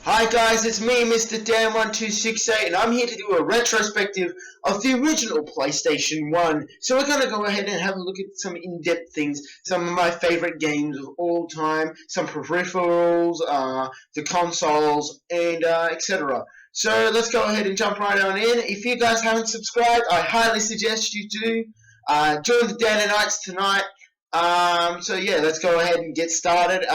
Hi guys, it's me, Mr. Dan1268, and I'm here to do a retrospective of the original PlayStation 1. So we're going to go ahead and have a look at some in-depth things, some of my favorite games of all time, some peripherals, the consoles, and etc. So let's go ahead and jump right on in. If you guys haven't subscribed, I highly suggest you do. Join the Dan Nights tonight. So yeah, let's go ahead and get started.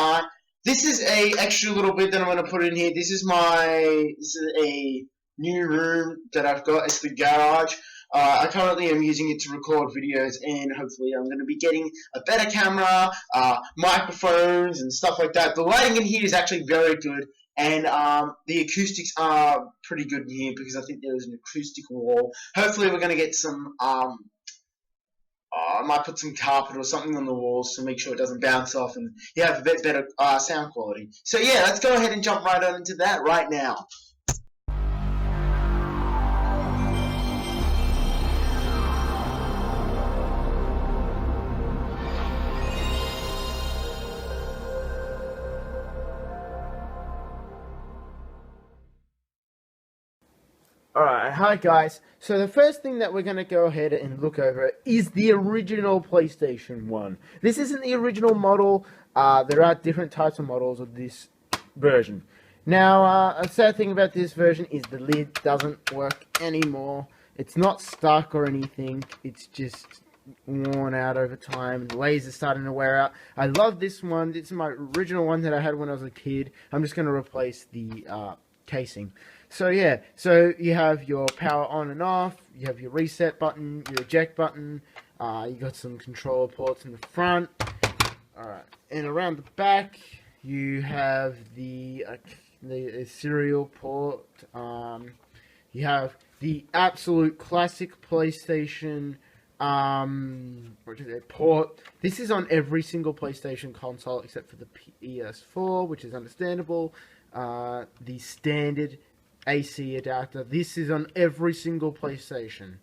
This is a extra little bit that I'm going to put in here. This is a new room that I've got. It's the garage. I currently am using it to record videos, and hopefully I'm going to be getting a better camera, microphones, and stuff like that. The lighting in here is actually very good, and the acoustics are pretty good in here because I think there is an acoustic wall. Hopefully we're going to get some I might put some carpet or something on the walls to make sure it doesn't bounce off and you have a bit better sound quality. So yeah, let's go ahead and jump right on into that right now. Alright, hi guys. So the first thing that we're going to go ahead and look over is the original PlayStation 1. This isn't the original model. There are different types of models of this version. Now, a sad thing about this version is the lid doesn't work anymore. It's not stuck or anything. It's just worn out over time. The lasers starting to wear out. I love this one. This is my original one that I had when I was a kid. I'm just going to replace the casing. So yeah, so you have your power on and off, you have your reset button, your eject button, you got some controller ports in the front, alright, and around the back you have the serial port, you have the absolute classic PlayStation port. This is on every single PlayStation console except for the PS4, which is understandable. The standard AC adapter. This is on every single PlayStation.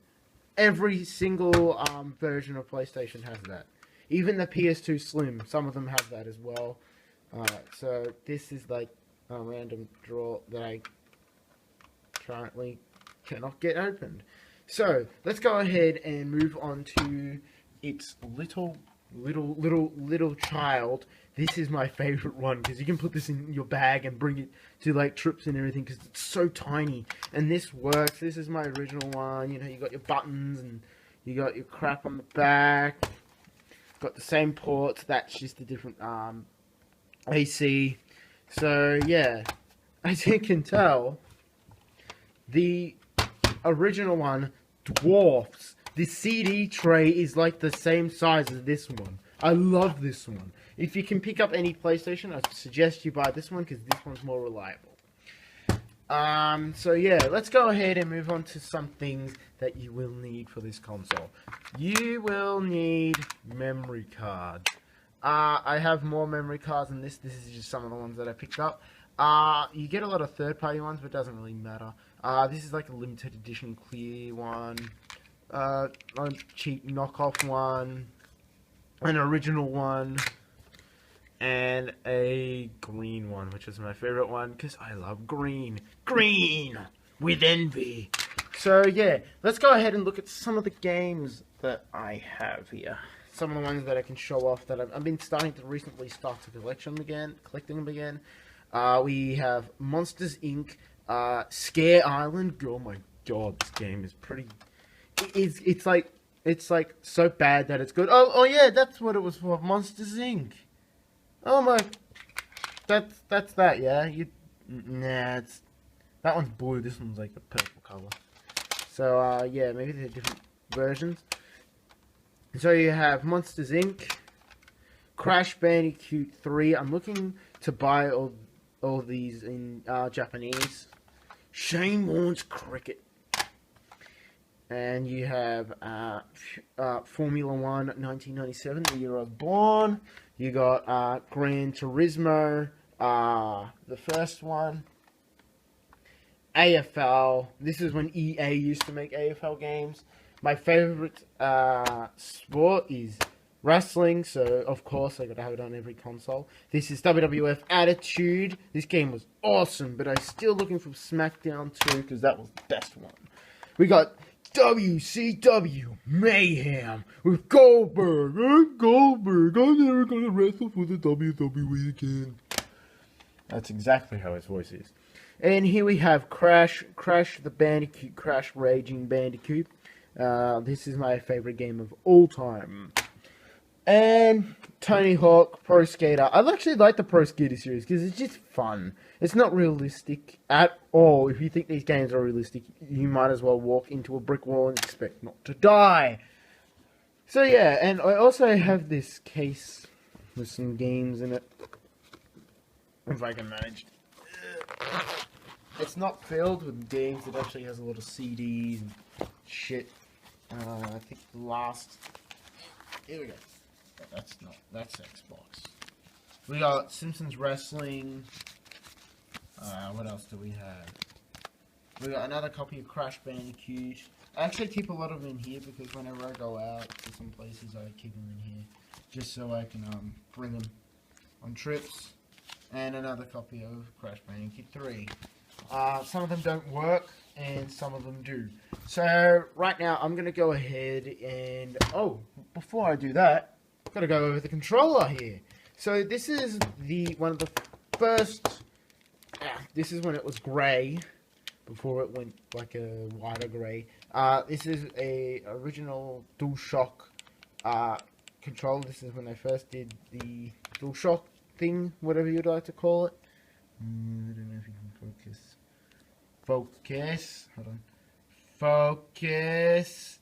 Every single version of PlayStation has that. Even the PS2 Slim, some of them have that as well. So this is like a random drawer that I currently cannot get opened. So let's go ahead and move on to its little child. This is my favorite one because you can put this in your bag and bring it to like trips and everything because it's so tiny. And this works. This is my original one. You know, you got your buttons and you got your crap on the back. Got the same ports. That's just a different AC. So yeah, as you can tell, the original one dwarfs. The CD tray is like the same size as this one. I love this one. If you can pick up any PlayStation, I suggest you buy this one because this one's more reliable. So yeah, let's go ahead and move on to some things that you will need for this console. You will need memory cards. I have more memory cards than this. This is just some of the ones that I picked up. You get a lot of third-party ones, but it doesn't really matter. This is like a limited edition clear one. A cheap knockoff one, an original one, and a green one, which is my favorite one because I love green. Green with envy. So yeah, let's go ahead and look at some of the games that I have here. Some of the ones that I can show off that I've been starting to recently start to collecting them again. We have Monsters Inc. Scare Island. Oh my god, this game is pretty. It's like so bad that it's good. Oh yeah, that's what it was for. Monsters Inc. Oh my, that's that. Yeah, nah, that one's blue. This one's like a purple color. So yeah, maybe they're different versions. So you have Monsters Inc. Crash Bandicoot 3. I'm looking to buy all these in Japanese. Shane Warne's Cricket. And you have Formula 1 1997, the year I was born. You got Gran Turismo, the first one. AFL. This is when EA used to make AFL games. My favorite sport is wrestling, so of course I gotta have it on every console. This is WWF Attitude. This game was awesome, but I'm still looking for SmackDown 2 because that was the best one. We got WCW Mayhem with Goldberg. I'm Goldberg. I'm never gonna wrestle for the WWE again. That's exactly how his voice is. And here we have Crash the Bandicoot, Crash Raging Bandicoot. This is my favorite game of all time. And Tony Hawk Pro Skater. I actually like the Pro Skater series because it's just fun. It's not realistic at all. If you think these games are realistic, you might as well walk into a brick wall and expect not to die. So yeah, and I also have this case with some games in it. If I can manage. It's not filled with games. It actually has a lot of CDs and shit. I think the last... Here we go. That's Xbox. We got Simpsons Wrestling. What else do we have? We got another copy of Crash Bandicoot. I actually keep a lot of them in here because whenever I go out to some places, I keep them in here. Just so I can bring them on trips. And another copy of Crash Bandicoot 3. Some of them don't work, and some of them do. So, right now, I'm going to go ahead and... Oh, before I do that, I've got to go over the controller here. So, this is one of the first... this is when it was grey, before it went like a wider grey. This is a original DualShock controller. This is when they first did the DualShock thing, whatever you'd like to call it. I don't know if you can focus. Focus. Hold on. Focus.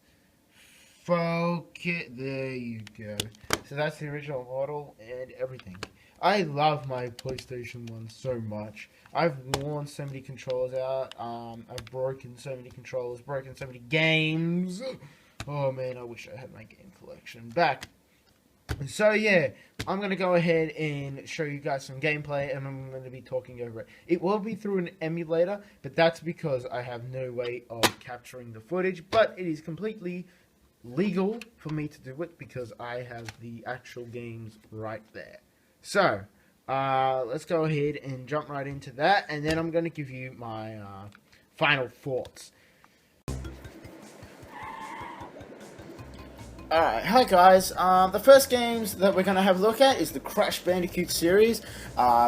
Focus. There you go. So that's the original model and everything. I love my PlayStation 1 so much. I've worn so many controllers out. I've broken so many controllers, broken so many games. Oh man, I wish I had my game collection back. So yeah, I'm going to go ahead and show you guys some gameplay, and I'm going to be talking over it. It will be through an emulator, but that's because I have no way of capturing the footage, but it is completely legal for me to do it because I have the actual games right there. So, let's go ahead and jump right into that, and then I'm going to give you my final thoughts. Alright, hi guys. The first games that we're going to have a look at is the Crash Bandicoot series,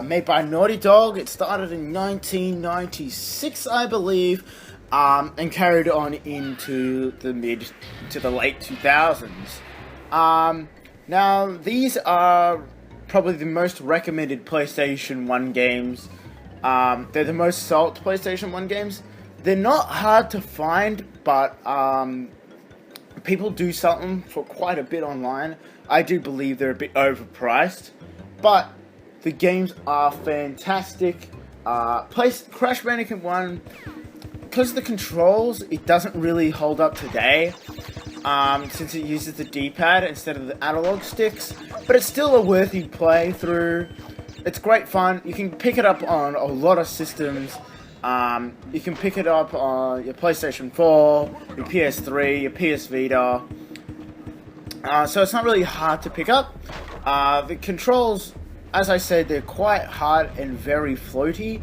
made by Naughty Dog. It started in 1996, I believe, and carried on into the late 2000s. Now, these are probably the most recommended PlayStation 1 games. They're the most sold PlayStation 1 games. They're not hard to find, but people do sell them for quite a bit online. I do believe they're a bit overpriced, but the games are fantastic. Crash Bandicoot 1, because of the controls, it doesn't really hold up today, since it uses the D-pad instead of the analog sticks, but it's still a worthy playthrough. It's great fun. You can pick it up on a lot of systems. You can pick it up on your PlayStation 4, your PS3, your PS Vita. So it's not really hard to pick up. The controls, as I said, they're quite hard and very floaty,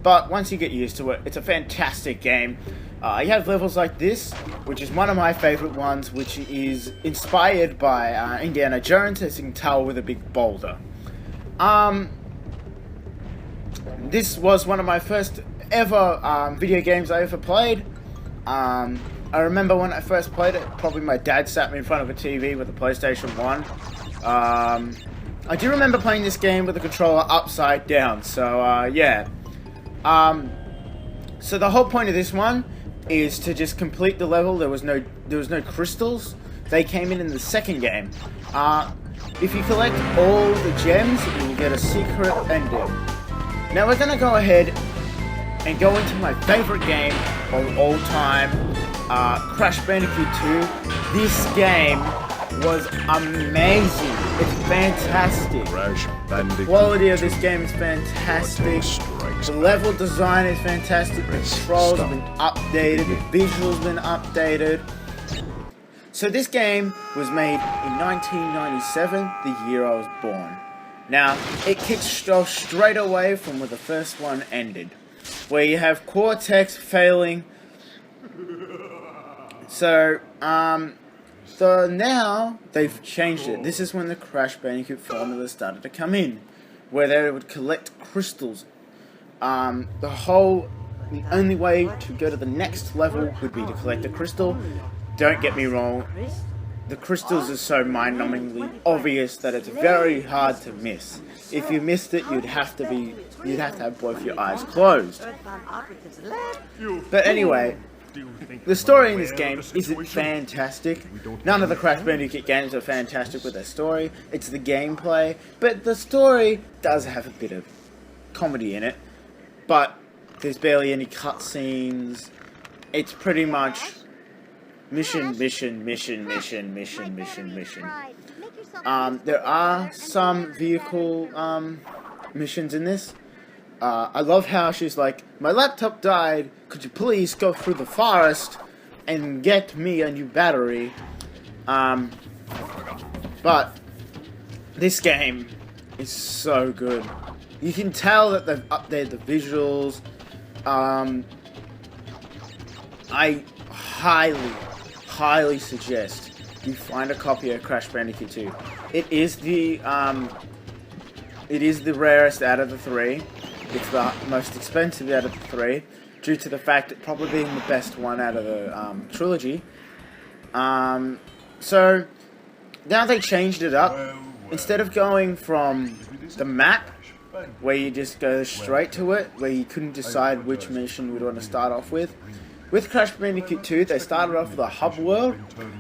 but once you get used to it, it's a fantastic game. You have levels like this, which is one of my favorite ones, which is inspired by Indiana Jones, as you can tell, with a big boulder. This was one of my first ever video games I ever played. I remember when I first played it, probably my dad sat me in front of a TV with a PlayStation 1. I do remember playing this game with the controller upside down, so yeah. So the whole point of this one is to just complete the level. There was no crystals. They came in the second game. If you collect all the gems, you will get a secret ending. Now we're gonna go ahead and go into my favorite game of all time, Crash Bandicoot 2. This game was amazing. It's fantastic. Crash Bandicoot. The quality of this game is fantastic. The level design is fantastic. The controls have been updated. The visuals have been updated. So this game was made in 1997, the year I was born. Now, it kicks off straight away from where the first one ended, where you have Cortex failing. So now they've changed it. This is when the Crash Bandicoot formula started to come in, where they would collect crystals. The only way to go to the next level would be to collect a crystal. Don't get me wrong, the crystals are so mind-numbingly obvious that it's very hard to miss. If you missed it, you'd have to have both your eyes closed. But anyway, the story in this game isn't fantastic. None of the Crash Bandicoot games are fantastic with their story. It's the gameplay, but the story does have a bit of comedy in it. But there's barely any cutscenes. It's pretty much mission. There are some vehicle missions in this. I love how she's like, my laptop died, could you please go through the forest and get me a new battery? But this game is so good. You can tell that they've updated the visuals. I highly suggest you find a copy of Crash Bandicoot 2. It is the rarest out of the three. It's the most expensive out of the three, due to the fact it probably being the best one out of the trilogy. So now they changed it up. Instead of going from the map, where you just go straight to it, where you couldn't decide which mission we'd want to start off with Crash Bandicoot 2, they started off with a hub world,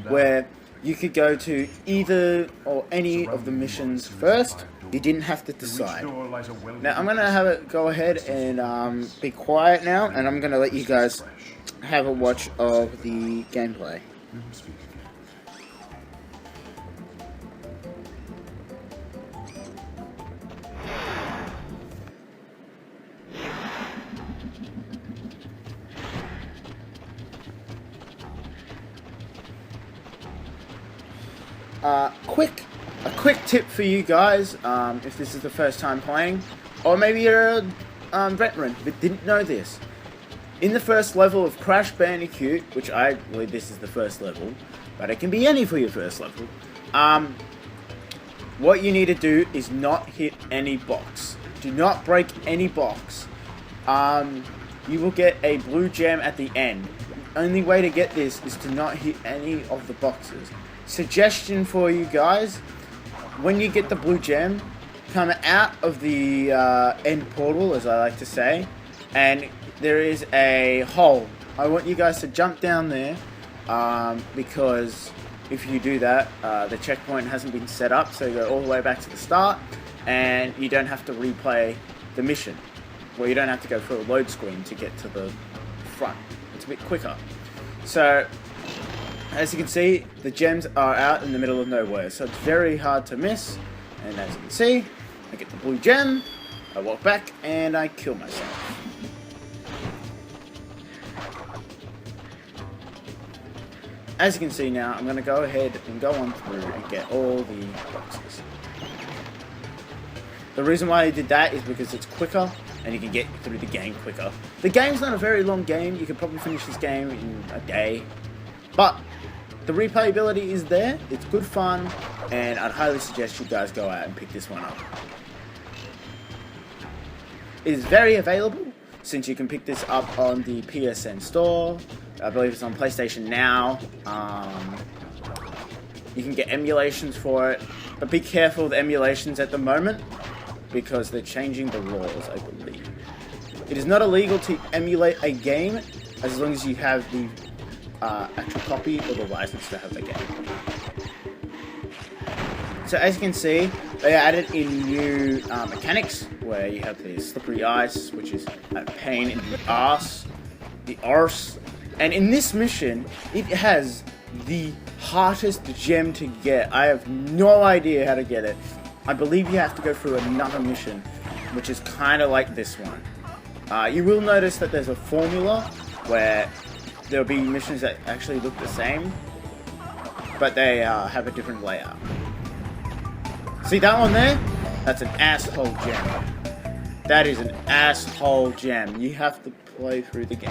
where you could go to either or any of the missions first. You didn't have to decide. Now, I'm going to go ahead and be quiet now, and I'm going to let you guys have a watch of the gameplay. A quick tip for you guys, if this is the first time playing, or maybe you're a veteran but didn't know this. In the first level of Crash Bandicoot, which I believe this is the first level, but it can be any for your first level, what you need to do is not hit any box. Do not break any box. You will get a blue gem at the end. The only way to get this is to not hit any of the boxes. Suggestion for you guys, when you get the blue gem, come out of the end portal, as I like to say, and there is a hole. I want you guys to jump down there, because if you do that, the checkpoint hasn't been set up, so you go all the way back to the start, and you don't have to replay the mission. Well, you don't have to go through a load screen to get to the front. It's a bit quicker. So, as you can see, the gems are out in the middle of nowhere, so it's very hard to miss. And as you can see, I get the blue gem, I walk back, and I kill myself. As you can see now, I'm going to go ahead and go on through and get all the boxes. The reason why I did that is because it's quicker, and you can get through the game quicker. The game's not a very long game, you could probably finish this game in a day, but the replayability is there, it's good fun, and I'd highly suggest you guys go out and pick this one up. It is very available, since you can pick this up on the PSN store. I believe it's on PlayStation Now. You can get emulations for it, but be careful with emulations at the moment, because they're changing the laws, I believe. It is not illegal to emulate a game, as long as you have the actual copy or the license to have the game. So as you can see, they added in new mechanics, where you have the slippery ice, which is a pain in the arse. And in this mission, it has the hardest gem to get. I have no idea how to get it. I believe you have to go through another mission, which is kind of like this one. You will notice that there's a formula where there'll be missions that actually look the same. but they have a different layout. See that one there? That's an asshole gem. That is an asshole gem. You have to play through the game.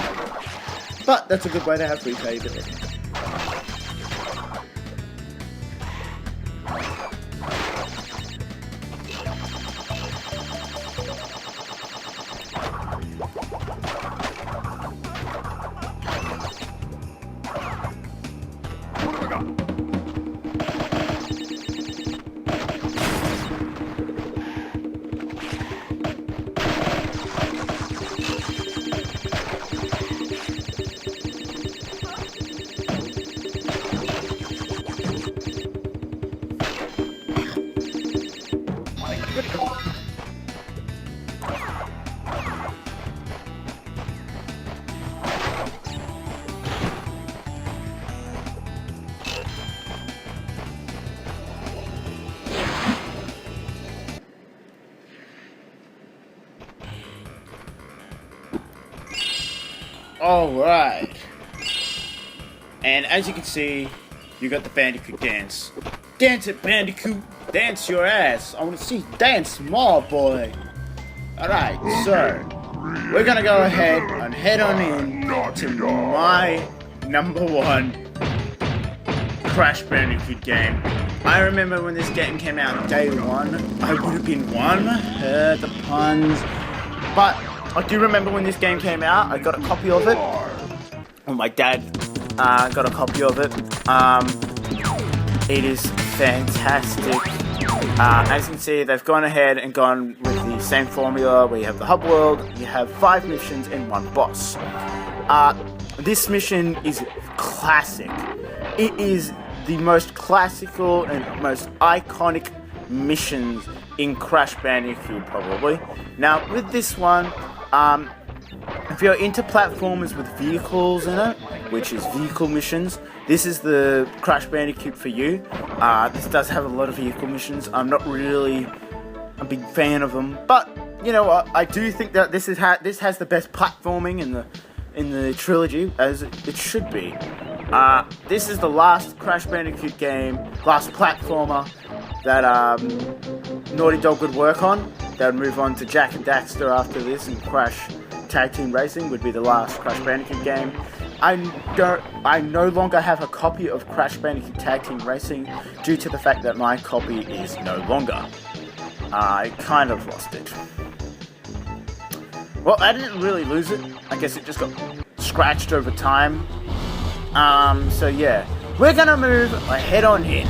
But that's a good way to have replayability. Alright. And as you can see, you got the Bandicoot dance. Dance it, Bandicoot! Dance your ass! I want to see you dance more, boy! Alright, so we're gonna go ahead and head on in to my #1 Crash Bandicoot game. I remember when this game came out day one, I would have been one, heard the puns, but I do remember when this game came out, I got a copy of it. Well, my dad got a copy of it. It is fantastic. As you can see, they've gone ahead and gone with the same formula where you have the hub world, you have 5 missions and 1 boss. This mission is classic. It is the most classical and most iconic missions in Crash Bandicoot, probably. Now, with this one, if you're into platformers with vehicles in it, which is vehicle missions, this is the Crash Bandicoot for you. This does have a lot of vehicle missions. I'm not really a big fan of them, but you know what? I do think that this has the best platforming in the trilogy, as it should be. This is the last Crash Bandicoot game, last platformer that Naughty Dog would work on. They would move on to Jak and Daxter after this, and Crash Tag Team Racing would be the last Crash Bandicoot game. I no longer have a copy of Crash Bandicoot Tag Team Racing due to the fact that my copy is no longer. I kind of lost it. Well, I didn't really lose it. I guess it just got scratched over time. So yeah, we're gonna move ahead on in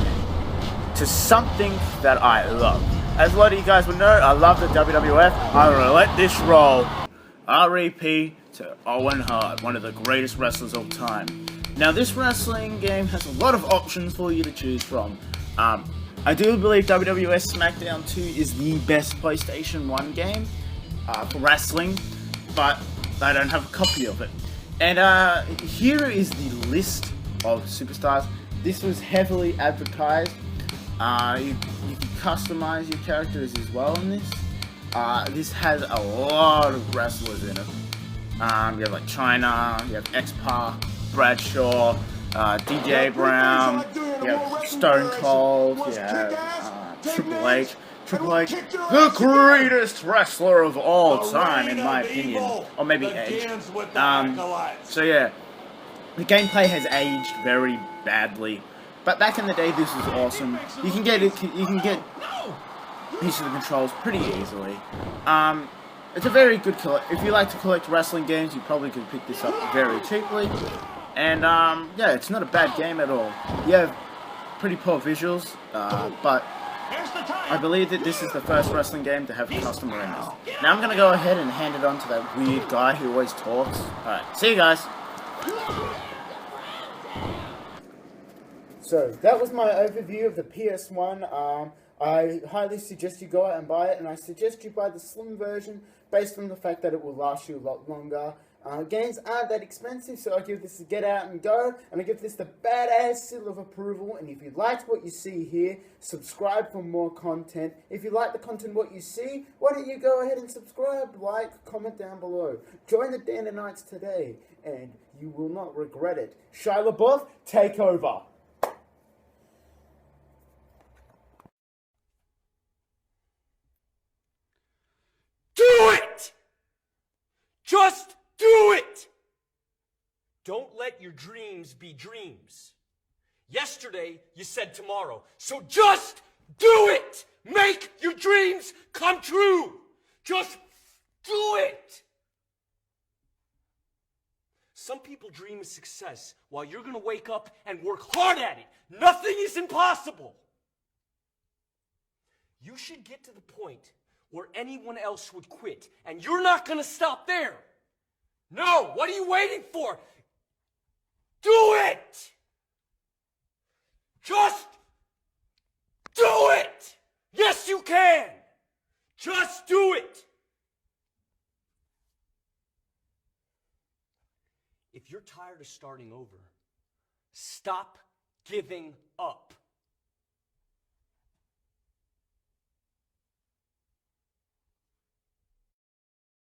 to something that I love. As a lot of you guys will know, I love the WWF. I'm gonna let this roll. R.E.P. to Owen Hart, one of the greatest wrestlers of all time. Now, this wrestling game has a lot of options for you to choose from. I do believe WWF SmackDown 2 is the best PlayStation 1 game for wrestling, but I don't have a copy of it. And here is the list of superstars. This was heavily advertised. You can customize your characters as well in this. This has a lot of wrestlers in it. You have like China, you have X-Pac, Bradshaw, DJ Brown, you have Stone Cold, you have Triple H. Triple H, the greatest wrestler of all time, in my opinion. Or maybe Edge. So yeah, the gameplay has aged very badly. But back in the day, this was awesome. You can get used to the controls pretty easily. It's a very good if you like to collect wrestling games, you probably could pick this up very cheaply. And yeah, it's not a bad game at all. You have pretty poor visuals, but I believe that this is the first wrestling game to have custom arenas. Now I'm going to go ahead and hand it on to that weird guy who always talks. Alright, see you guys. So, that was my overview of the PS1. I highly suggest you go out and buy it, and I suggest you buy the slim version based on the fact that it will last you a lot longer. Games aren't that expensive, so I give this a get out and go, and I give this the badass seal of approval. And if you liked what you see here, subscribe for more content. If you like the content what you see, why don't you go ahead and subscribe, like, comment down below. Join the Dandanites today, and you will not regret it. Shia LaBeouf, take over. Just do it! Don't let your dreams be dreams. Yesterday, you said tomorrow. So just do it! Make your dreams come true! Just do it! Some people dream of success while you're gonna wake up and work hard at it. Nothing is impossible. You should get to the point where anyone else would quit, and you're not gonna stop there. No, what are you waiting for? Do it! Just do it! Yes, you can! Just do it! If you're tired of starting over, stop giving up.